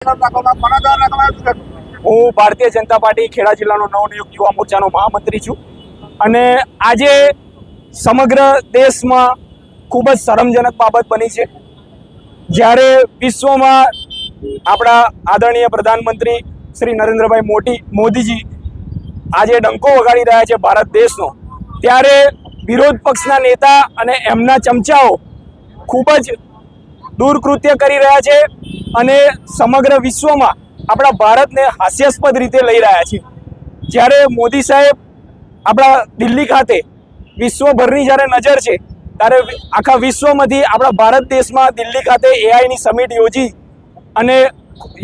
આમંત્રણ રાખવામાં કોના દ્વારા રાખવામાં આવ્યું છે? હું ભારતીય જનતા પાર્ટી ખેડા જિલ્લાનો નવનિયુક્ત યુવા મોરચાનો મહામંત્રી છું અને આજે સમગ્ર દેશમાં ખૂબ જ શરમજનક બાબત બની છે જ્યારે વિશ્વમાં આપણા આદરણીય પ્રધાનમંત્રી શ્રી નરેન્દ્રભાઈ મોદીજી આજે ડંકો વગાડી રહ્યા છે ભારત દેશનો, ત્યારે વિરોધ પક્ષના નેતા અને એમના ચમચાઓ ખૂબ જ દુર્કૃત્ય કરી રહ્યા છે અને સમગ્ર વિશ્વમાં આપણા ભારતને હાસ્યાસ્પદ રીતે લઈ રહ્યા છે। જ્યારે મોદી સાહેબ આપણા દિલ્હી ખાતે વિશ્વભરની જ્યારે નજર છે ત્યારે આખા વિશ્વમાંથી આપણા ભારત દેશમાં દિલ્હી ખાતે એઆઈની સમિટ યોજી અને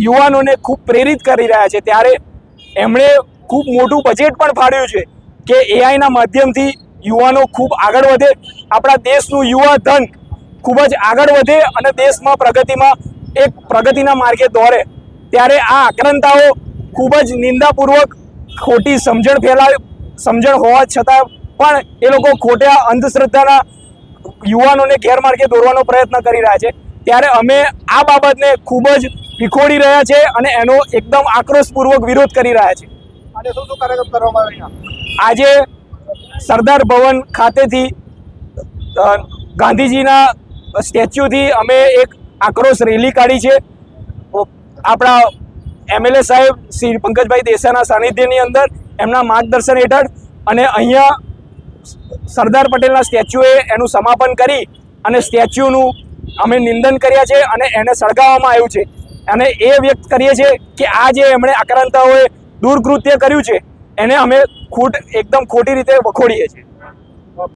યુવાનોને ખૂબ પ્રેરિત કરી રહ્યા છે, ત્યારે એમણે ખૂબ મોટું બજેટ પણ ફાળવ્યું છે કે એઆઈના માધ્યમથી યુવાનો ખૂબ આગળ વધે, આપણા દેશનું યુવા ધન ખૂબ જ આગળ વધે અને દેશમાં પ્રગતિના માર્ગે દોરે। ત્યારે આ આક્રંતાઓ ખૂબ જ નિંદાપૂર્વક ખોટી સમજણ હોવા છતાં પણ એ લોકો ખોટા અંધશ્રદ્ધાના યુવાનોને ગેરમાર્ગે દોરવાનો પ્રયત્ન કરી રહ્યા છે। ત્યારે અમે આ બાબતને ખૂબ જ વિખોડી રહ્યા છે અને એનો એકદમ આક્રોશપૂર્વક વિરોધ કરી રહ્યા છે। અને શું શું કાર્યક્રમ કરવામાં આવ્યા? આજે સરદાર ભવન ખાતેથી ગાંધીજીના સ્ટેચ્યુથી અમે એક આક્રોશ રેલી કાઢી છે આપણા એમએલએ સાહેબ શ્રી પંકજભાઈ દેસાઈના સાનિધ્યની અંદર, એમના માર્ગદર્શન હેઠળ, અને અહીંયા સરદાર પટેલના સ્ટેચ્યુએ એનું સમાપન કરી અને સ્ટેચ્યુનું અમે નિંદન કર્યા છે અને એને સળગાવવામાં આવ્યું છે અને એ વ્યક્ત કરીએ છીએ કે આ જે એમણે આક્રાંતાઓએ દુર્કૃત્ય કર્યું છે એને અમે એકદમ ખોટી રીતે વખોડીએ છીએ।